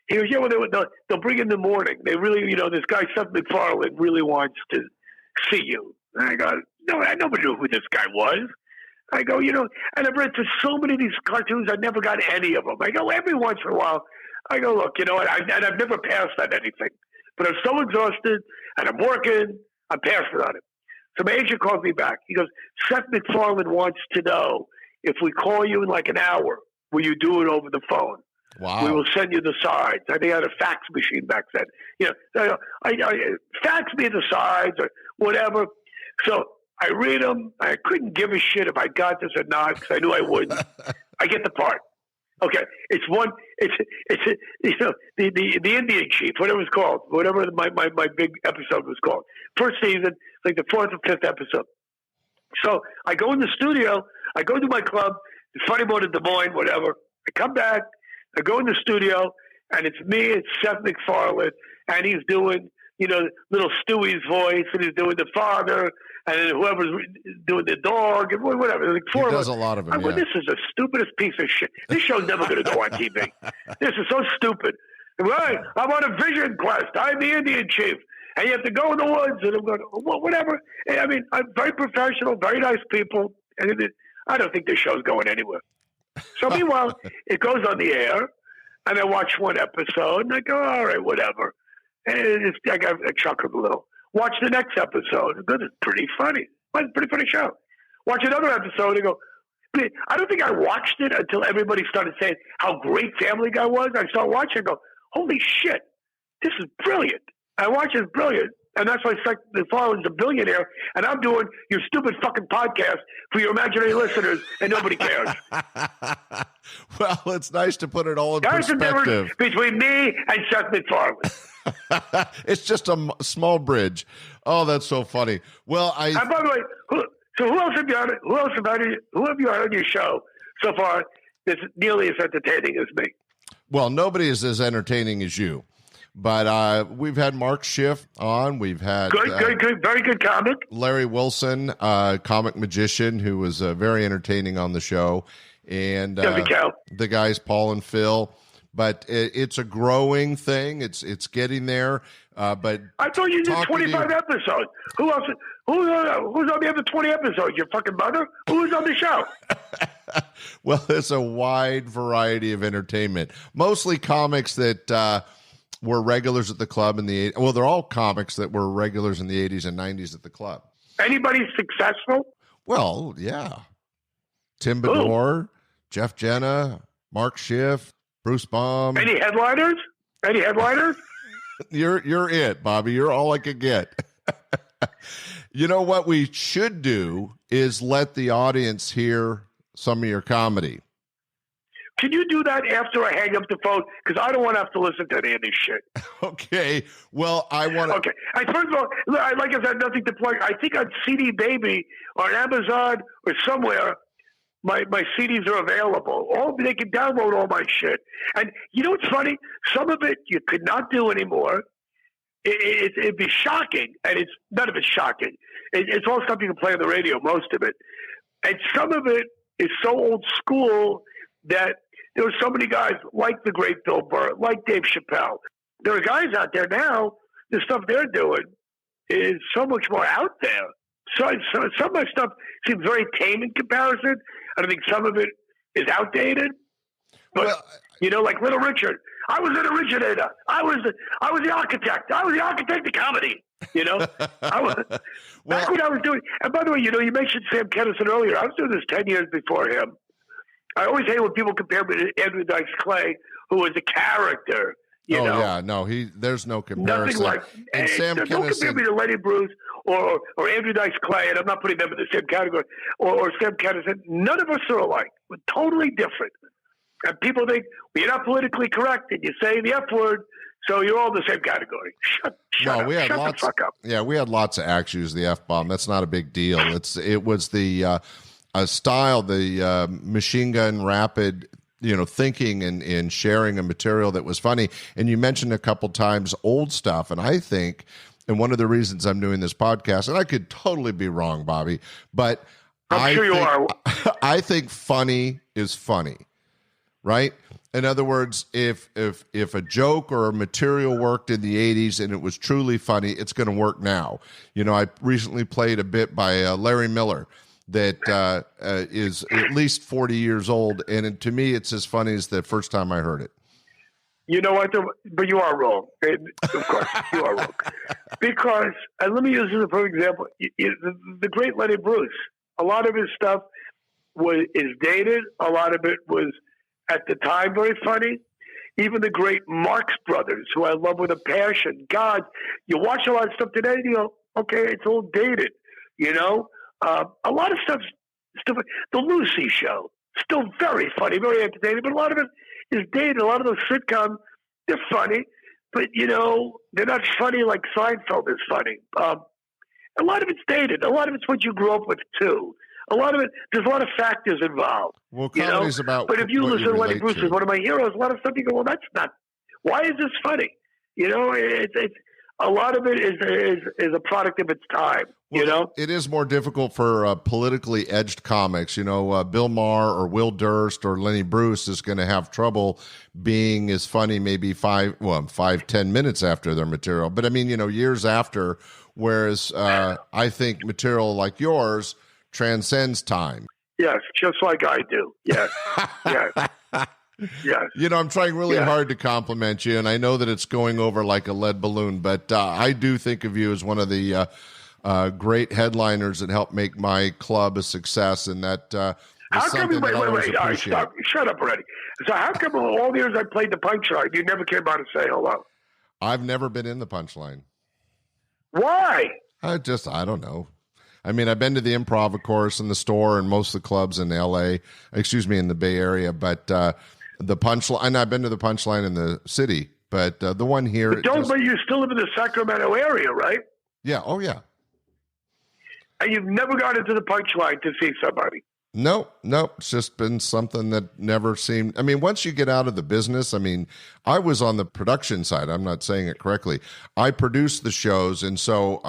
He goes, yeah, well, they'll bring in the morning. They really, this guy, Seth MacFarlane, really wants to see you. And I go, no, nobody knew who this guy was. I go, and I've read through so many of these cartoons, I never got any of them. I go, every once in a while, I go, look, I've never passed on anything. But I'm so exhausted, and I'm working, I'm passing on it. So my agent calls me back. He goes, Seth MacFarlane wants to know if we call you in like an hour, will you do it over the phone? Wow. We will send you the sides. I think I had a fax machine back then. I fax me the sides or whatever. So I read them. I couldn't give a shit if I got this or not because I knew I wouldn't. I get the part. Okay, it's the Indian chief, whatever it's called, whatever my big episode was called. First season, like the 4th or 5th episode. So I go in the studio. I go to my club, the Funny Bone in Des Moines, whatever. I come back. I go in the studio, and it's me, it's Seth MacFarlane, and he's doing, little Stewie's voice, and he's doing the father, and then whoever's doing the dog, and whatever. Like he does a lot of them, Well, this is the stupidest piece of shit. This show's never going to go on TV. This is so stupid. Right, I'm on a vision quest. I'm the Indian chief. And you have to go in the woods, and I'm going, well, whatever. I mean, I'm very professional, very nice people, and I don't think this show's going anywhere. So meanwhile, it goes on the air, and I watch one episode, and I go, all right, whatever. And I chuckled a little. Watch the next episode. Good, it's pretty funny. It's a pretty funny show. Watch another episode, and go, I don't think I watched it until everybody started saying how great Family Guy was. I started watching and go, holy shit, this is brilliant. I watch it, it's brilliant. And that's why Seth MacFarlane's a billionaire, and I'm doing your stupid fucking podcast for your imaginary listeners, and nobody cares. Well, it's nice to put it all in There's perspective. There's the difference between me and Seth MacFarlane. It's just a small bridge. Oh, that's so funny. Well, And by the way, who else have you had? Who have you had on your show so far that's nearly as entertaining as me? Well, nobody is as entertaining as you. But we've had Mark Schiff on. We've had good, very good comic. Larry Wilson, comic magician, who was very entertaining on the show, and the guys Paul and Phil. but it's a growing thing. It's getting there. But I thought you did 25 episodes. Who else? Who's on the other 20 episodes? Your fucking mother? Who's on the show? Well, it's a wide variety of entertainment. Mostly comics that were regulars at the club in the 80s. Well, they're all comics that were regulars in the 80s and 90s at the club. Anybody successful? Well, yeah. Tim Bedore, Jeff Jenna, Mark Schiff, Bruce Baum. Any headliners? Any headliners? You're it, Bobby. You're all I could get. You know what we should do is let the audience hear some of your comedy. Can you do that after I hang up the phone? Because I don't want to have to listen to any of this shit. Okay. Well, I want to. Okay. First of all, like I said, nothing to plug. I think on CD Baby or on Amazon or somewhere, my CDs are available. They can download all my shit. And you know what's funny? Some of it you could not do anymore. It'd be shocking, and none of it's shocking. It's all stuff you can play on the radio, most of it. And some of it is so old school that there were so many guys like the great Bill Burr, like Dave Chappelle. There are guys out there now, the stuff they're doing is so much more out there. So some of my stuff seems very tame in comparison. I think some of it is outdated. But, like Little Richard, I was an originator. I was the architect. I was the architect of comedy. Back when I was doing. And by the way, you mentioned Sam Kinison earlier. I was doing this 10 years before him. I always hate when people compare me to Andrew Dice Clay, who was a character. Yeah, no, there's no comparison. Nothing like. And Sam don't Kinison, compare me to Lenny Bruce or Andrew Dice Clay, and I'm not putting them in the same category. Or Sam Kinison. None of us are alike. We're totally different. And people think, well, you're not politically correct, and you say the F word, so you're all in the same category. Shut up. Shut the fuck up. Yeah, we had lots of acts use the F-bomb. That's not a big deal. It was the style, the machine gun rapid, thinking and sharing a material that was funny. And you mentioned a couple times old stuff, and I think, and one of the reasons I'm doing this podcast, and I could totally be wrong, Bobby, but you are. I think funny is funny. Right? In other words, if a joke or a material worked in the 80s and it was truly funny, it's going to work now. I recently played a bit by Larry Miller that is at least 40 years old, and to me, it's as funny as the first time I heard it. You know what? But you are wrong. Of course, you are wrong. Because, and let me use this as a perfect example, the great Lenny Bruce, a lot of his stuff is dated. A lot of it was, at the time, very funny. Even the great Marx Brothers, who I love with a passion. God, you watch a lot of stuff today and you go, okay, it's all dated. A lot of stuff, the Lucy Show, still very funny, very entertaining, but a lot of it is dated. A lot of those sitcoms, they're funny, but, they're not funny like Seinfeld is funny. A lot of it's dated. A lot of it's what you grew up with, too. A lot of it, there's a lot of factors involved. Well, comedy's about. But if you listen to Lenny Bruce, one of my heroes, a lot of stuff you go, well, that's not. Why is this funny? It's a lot of it is a product of its time. Well, it is more difficult for politically edged comics. Bill Maher or Will Durst or Lenny Bruce is going to have trouble being as funny maybe 5-10 minutes after their material. But I mean, years after. Whereas I think material like yours transcends time. Yes, just like I do. Yes, yes, yes. I'm trying really hard to compliment you, and I know that it's going over like a lead balloon, but I do think of you as one of the great headliners that helped make my club a success, and that how come you, wait, all right, stop. Shut up already. So how come all the years I played the Punchline, you never came out to say hello? I've never been in the Punchline. Why? I don't know. I mean, I've been to the Improv, of course, and the Store, and most of the clubs in in the Bay Area. But the Punchline, I've been to the Punchline in the city, but the one here. But you still live in the Sacramento area, right? Yeah. Oh, yeah. And you've never gone into the Punchline to see somebody. No, it's just been something that never seemed. I mean, once you get out of the business, I mean, I was on the production side. I'm not saying it correctly. I produced the shows, and so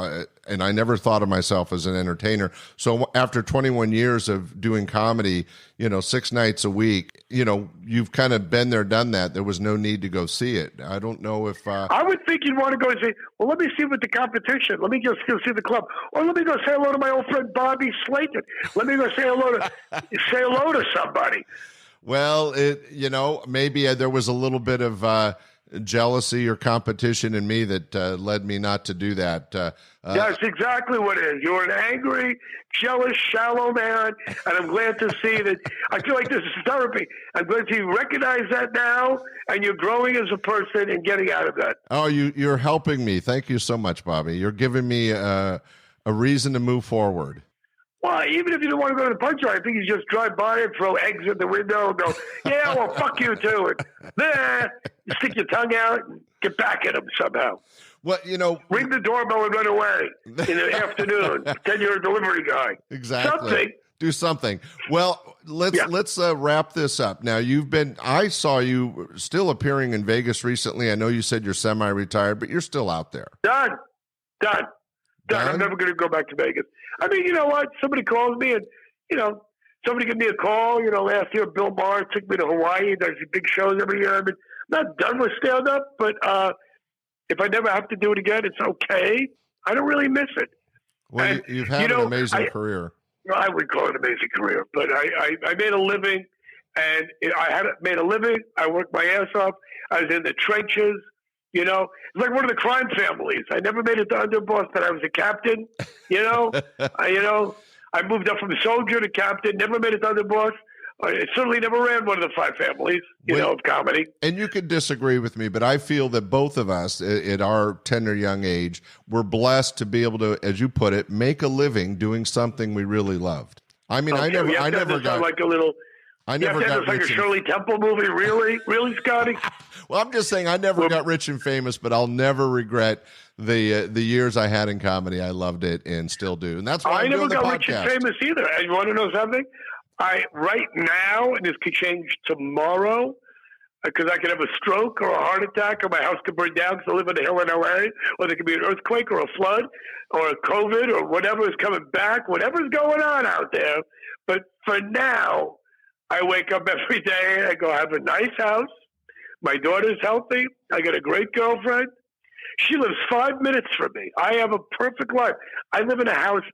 and I never thought of myself as an entertainer. So after 21 years of doing comedy, 6 nights a week, you've kind of been there, done that. There was no need to go see it. I don't know if I would think you'd want to go and say, well, let me see what the competition. Let me just go see the club, or let me go say hello to my old friend Bobby Slayton. Let me go say hello to somebody. Well, maybe there was a little bit of jealousy or competition in me that led me not to do that. That's exactly what it is. You're an angry, jealous, shallow man, and I'm glad to see that. I feel like this is therapy. I'm glad you recognize that now, and you're growing as a person and getting out of that. Oh, you're helping me. Thank you so much, Bobby. You're giving me a reason to move forward. Well, even if you don't want to go to the punchline, I think you just drive by and throw eggs at the window and go, yeah, well, fuck you too. And you stick your tongue out and get back at them somehow. Well, ring the doorbell and run away in the afternoon. Pretend you're a delivery guy. Exactly. Something. Do something. Well, let's wrap this up. Now, I saw you still appearing in Vegas recently. I know you said you're semi-retired, but you're still out there. Done. I'm never going to go back to Vegas. I mean, you know what? Somebody calls me and, somebody give me a call. Last year, Bill Maher took me to Hawaii. There's big shows every year. I mean, I'm not done with stand-up, but if I never have to do it again, it's okay. I don't really miss it. Well, and, you've had an amazing career. I would call it an amazing career, but I made a living, and made a living. I worked my ass off. I was in the trenches. It's like one of the crime families. I never made it to underboss, but I was a captain. I moved up from soldier to captain. Never made it to underboss. I certainly never ran one of the 5 families, of comedy. And you could disagree with me, but I feel that both of us, at our tender young age, were blessed to be able to, as you put it, make a living doing something we really loved. I mean, I never got like a little. I never got like a Shirley Temple movie, really, Scotty. Well, I'm just saying I never got rich and famous, but I'll never regret the years I had in comedy. I loved it and still do, and that's why I never got rich and famous either. And you want to know something? Right now, and this could change tomorrow, because I could have a stroke or a heart attack, or my house could burn down because I live on a hill in LA, or there could be an earthquake or a flood or a COVID or whatever is coming back, whatever's going on out there. But for now, I wake up every day and I go, I have a nice house. My daughter's healthy. I got a great girlfriend. She lives 5 minutes from me. I have a perfect life. I live in a house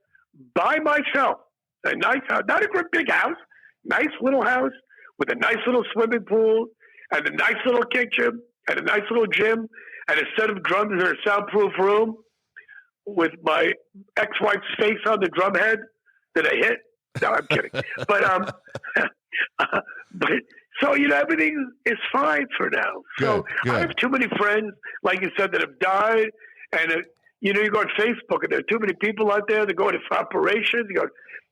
by myself. A nice house, not a great big house, nice little house with a nice little swimming pool and a nice little kitchen and a nice little gym and a set of drums in a soundproof room with my ex-wife's face on the drum head that I hit. No, I'm kidding. But so everything is fine for now. So good. I have too many friends, like you said, that have died, and you go on Facebook, and there are too many people out there that go into operations.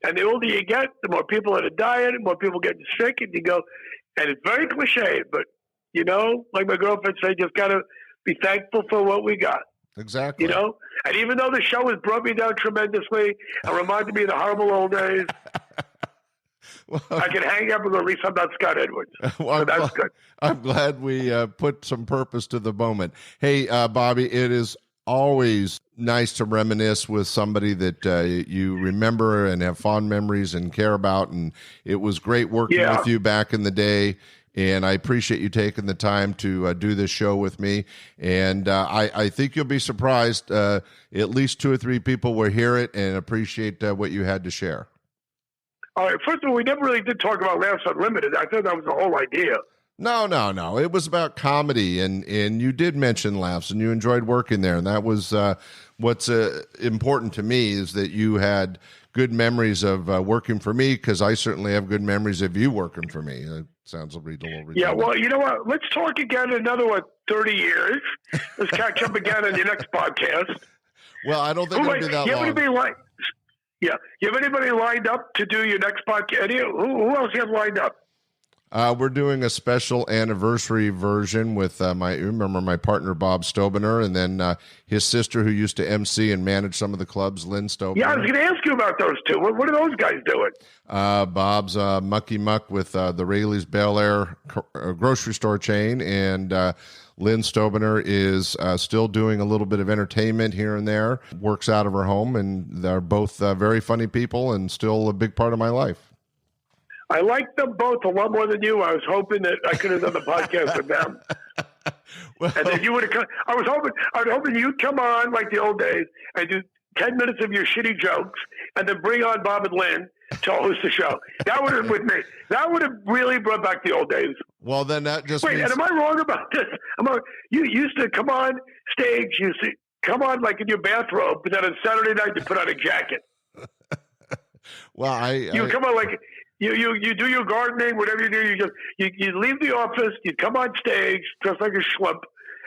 And the older you get, the more people that are dying, the more people getting sick, and you go, and it's very cliche, but like my girlfriend said, just gotta be thankful for what we got. Exactly. And even though the show has brought me down tremendously and reminded me of the horrible old days, well, I can hang up and go, at least I'm not Scott Edwards. Well, so that's good. I'm glad we put some purpose to the moment. Hey, Bobby, it is always nice to reminisce with somebody that you remember and have fond memories and care about. And it was great working with you back in the day. And I appreciate you taking the time to do this show with me. And I think you'll be surprised. At least 2 or 3 people will hear it and appreciate what you had to share. All right. First of all, we never really did talk about Laughs Unlimited. I thought that was the whole idea. No. It was about comedy, and you did mention Laughs, and you enjoyed working there. And that was what's important to me, is that you had good memories of working for me, because I certainly have good memories of you working for me. It sounds a little redundant. Yeah, well, you know what? Let's talk again in another, 30 years. Let's catch up again on your next podcast. Well, I don't think it'll be that long. You have anybody lined up to do your next podcast? Who else you have lined up? We're doing a special anniversary version with my partner Bob Stobener, and then his sister who used to MC and manage some of the clubs, Lynn Stobener. Yeah, I was going to ask you about those two. What are those guys doing? Bob's Mucky Muck with the Rayleigh's Bel Air grocery store chain, and Lynn Stobener is still doing a little bit of entertainment here and there, works out of her home, and they're both very funny people and still a big part of my life. I like them both a lot more than you. I was hoping that I could have done the podcast with them. Well, and then you would have come. I was hoping you'd come on like the old days and do 10 minutes of your shitty jokes and then bring on Bob and Lynn to host the show. That would have with me. That would have really brought back the old days. Well, then that just wait. means... And am I wrong about this? You used to come on stage. You used to come on like in your bathrobe, but then on Saturday night you put on a jacket. Well, you come on like. You do your gardening, whatever you do. You leave the office, you come on stage just like a schlump.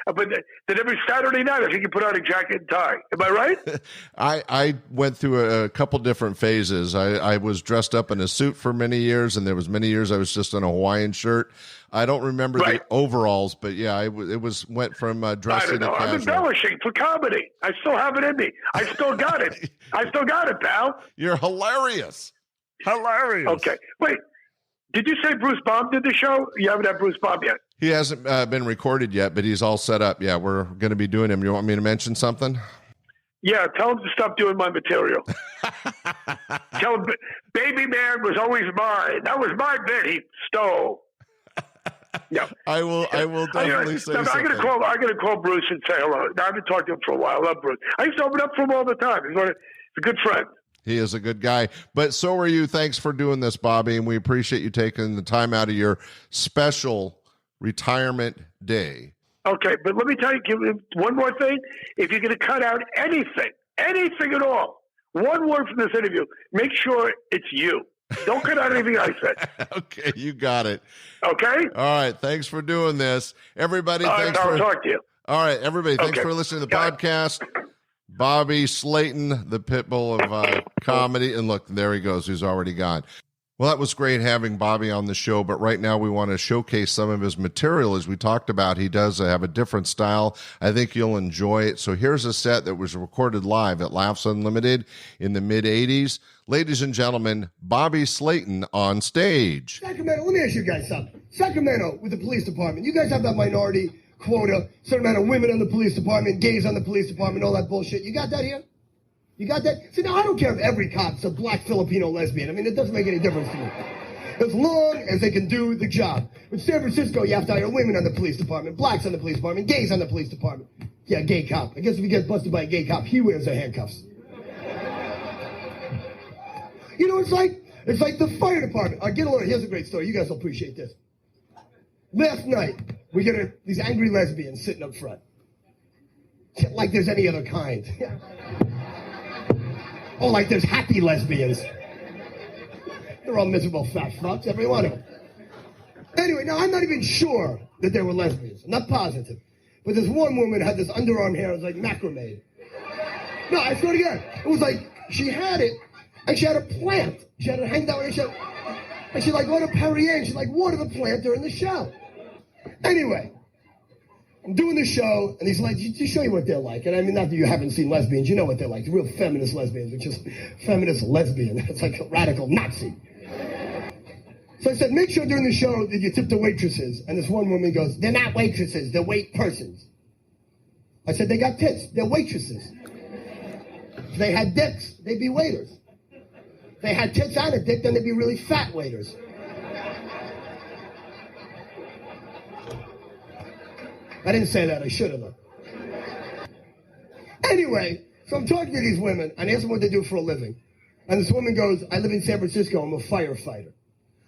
But then every Saturday night, I think you put on a jacket and tie. Am I right? I went through a couple different phases. I was dressed up in a suit for many years, and there was many years I was just in a Hawaiian shirt. I don't remember the overalls, but yeah, it went from dressing to casual. I'm embellishing for comedy. I still have it in me. I still got it. Pal. You're hilarious. Hilarious. Okay. Wait, did you say Bruce Baum did the show? You haven't had Bruce Baum yet. He hasn't been recorded yet, but he's all set up. Yeah, we're going to be doing him. You want me to mention something? Yeah, tell him to stop doing my material. Tell him, Baby Man was always mine. That was my bit he stole. Yeah, I will definitely say something. I'm gonna call Bruce and say hello. Now, I've been talking to him for a while. I love Bruce. I used to open up for him all the time. He's a good friend. He is a good guy, but so are you. Thanks for doing this, Bobby, and we appreciate you taking the time out of your special retirement day. Okay, but let me tell you one more thing. If you're going to cut out anything at all, one word from this interview, make sure it's you. Don't cut out anything I said. Okay, you got it. Okay? All right, thanks for doing this. Everybody, I'll talk to you. All right, everybody, thanks for listening to the podcast. Bobby Slayton, the Pitbull of Comedy. And look, there he goes. He's already gone. Well, that was great having Bobby on the show, but right now we want to showcase some of his material. As we talked about, he does have a different style. I think you'll enjoy it. So here's a set that was recorded live at Laughs Unlimited in the mid-'80s. Ladies and gentlemen, Bobby Slayton on stage. Sacramento, let me ask you guys something. Sacramento, with the police department, you guys have that minority quota, certain amount of women in the police department, gays on the police department, all that bullshit. You got that here? You got that? See, now I don't care if every cop's a black Filipino lesbian. I mean, it doesn't make any difference to me. As long as they can do the job. In San Francisco, you have to hire women on the police department, blacks on the police department, gays on the police department. Yeah, gay cop. I guess if he gets busted by a gay cop, he wears the handcuffs. You know, it's like the fire department. Get along. Here's a great story. You guys will appreciate this. Last night, we get these angry lesbians sitting up front. Like there's any other kind. Oh, like there's happy lesbians. They're all miserable fat fucks, every one of them. Anyway, now I'm not even sure that they were lesbians. I'm not positive. But this one woman had this underarm hair. It was like macrame. No, I swear to God. It was like she had it, and she had a plant. She had it hanged out with her. And she like wrote a Perrier, and she like watered the plant during the show. Anyway, I'm doing the show, and these ladies, to show you what they're like. And I mean, not that you haven't seen lesbians, you know what they're like. The real feminist lesbians, which is feminist lesbian. It's like a radical Nazi. So I said, make sure during the show that you tip the waitresses. And this one woman goes, they're not waitresses, they're wait persons. I said, they got tits, they're waitresses. If they had dicks, they'd be waiters. If they had tits and a dick, then they'd be really fat waiters. I didn't say that, I should have though. Anyway, so I'm talking to these women, and I ask them what they do for a living. And this woman goes, I live in San Francisco, I'm a firefighter.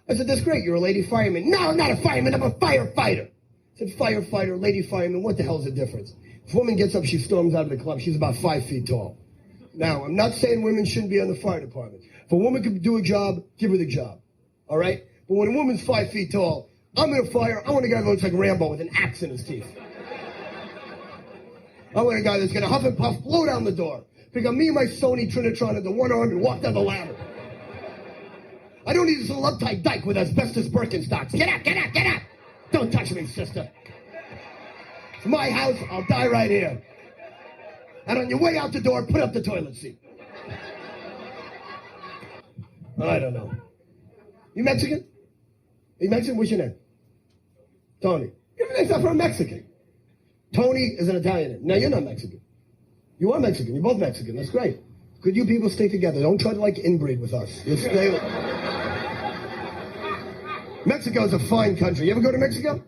I said, that's great, you're a lady fireman. No, I'm not a fireman, I'm a firefighter. I said, firefighter, lady fireman, what the hell's the difference? This woman gets up, she storms out of the club, she's about 5 feet tall. Now, I'm not saying women shouldn't be on the fire department. If a woman can do a job, give her the job, all right? But when a woman's 5 feet tall, I'm in a fire, I want a guy that looks like Rambo with an axe in his teeth. I want a guy that's gonna huff and puff, blow down the door. Pick up me and my Sony Trinitron at the one arm and walk down the ladder. I don't need this little uptight dyke with asbestos Birkenstocks. Get out, get out, get out. Don't touch me, sister. It's my house. I'll die right here. And on your way out the door, put up the toilet seat. I don't know. You Mexican? Are you Mexican? What's your name? Tony. Your name's not from Mexican. Tony is an Italian name. Now, you're not Mexican. You are Mexican. You're both Mexican. That's great. Could you people stay together? Don't try to, inbreed with us. Mexico's a fine country. You ever go to Mexico?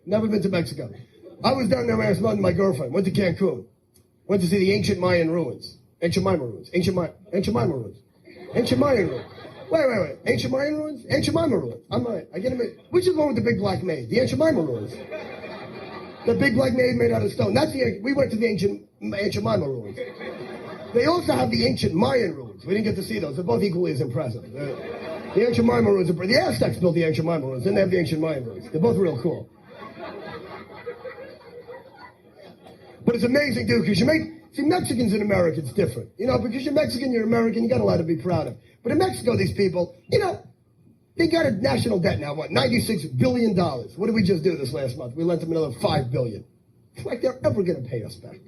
Never been to Mexico. I was down there last month with my girlfriend. Went to Cancun. Went to see the ancient Mayan ruins. Ancient Mayan ruins. Ancient Mayan ruins. Ancient Mayan ruins. Wait. Ancient Mayan ruins? Ancient Mayan ruins. I'm right. I get it. Which is the one with the big black maid? The ancient Mayan ruins. The big black maid made out of stone. We went to the ancient Mayan ruins. They also have the ancient Mayan ruins. We didn't get to see those. They're both equally as impressive. The ancient Mayan ruins. The Aztecs built the ancient Mayan ruins. Then they have the ancient Mayan ruins. They're both real cool. But it's amazing, dude, because see, Mexicans in America, it's different. Because you're Mexican, you're American, you got a lot to be proud of. But in Mexico, these people, they got a national debt now, what, $96 billion. What did we just do this last month? We lent them another $5 billion. It's like they're ever going to pay us back.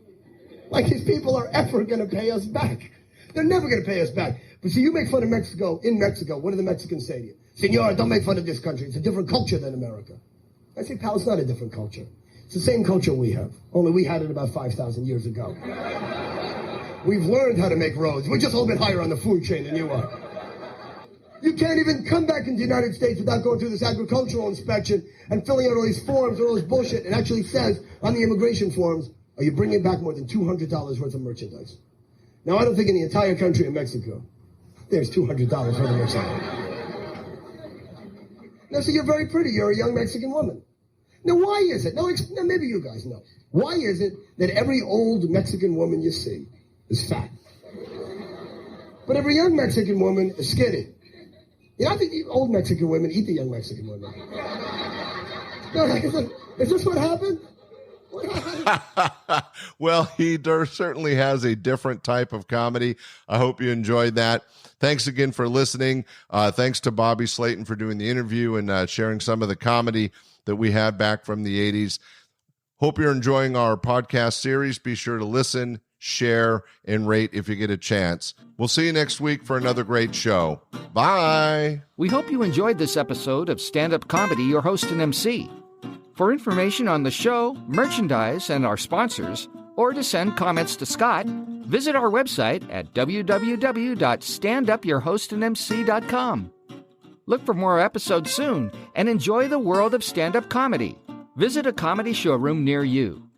Like these people are ever going to pay us back. They're never going to pay us back. But see, you make fun of Mexico, in Mexico, what do the Mexicans say to you? Senor, don't make fun of this country. It's a different culture than America. I say, pal, it's not a different culture. It's the same culture we have, only we had it about 5,000 years ago. We've learned how to make roads. We're just a little bit higher on the food chain than you are. You can't even come back into the United States without going through this agricultural inspection and filling out all these forms and all this bullshit. It actually says on the immigration forms, are you bringing back more than $200 worth of merchandise? Now, I don't think in the entire country of Mexico, there's $200 worth of merchandise. Now, so you're very pretty. You're a young Mexican woman. Now, why is it? Now, maybe you guys know. Why is it that every old Mexican woman you see is fat? But every young Mexican woman is skinny. I think the old Mexican women eat the young Mexican women. No, is this what happened? Well, he certainly has a different type of comedy. I hope you enjoyed that. Thanks again for listening. Thanks to Bobby Slayton for doing the interview and sharing some of the comedy that we had back from the 80s. Hope you're enjoying our podcast series. Be sure to listen, share, and rate if you get a chance. We'll see you next week for another great show. Bye. We hope you enjoyed this episode of Standup Comedy, your host and MC. For information on the show, merchandise, and our sponsors, or to send comments to Scott, visit our website at www.standupyourhostandmc.com. Look for more episodes soon and enjoy the world of stand-up comedy. Visit a comedy showroom near you.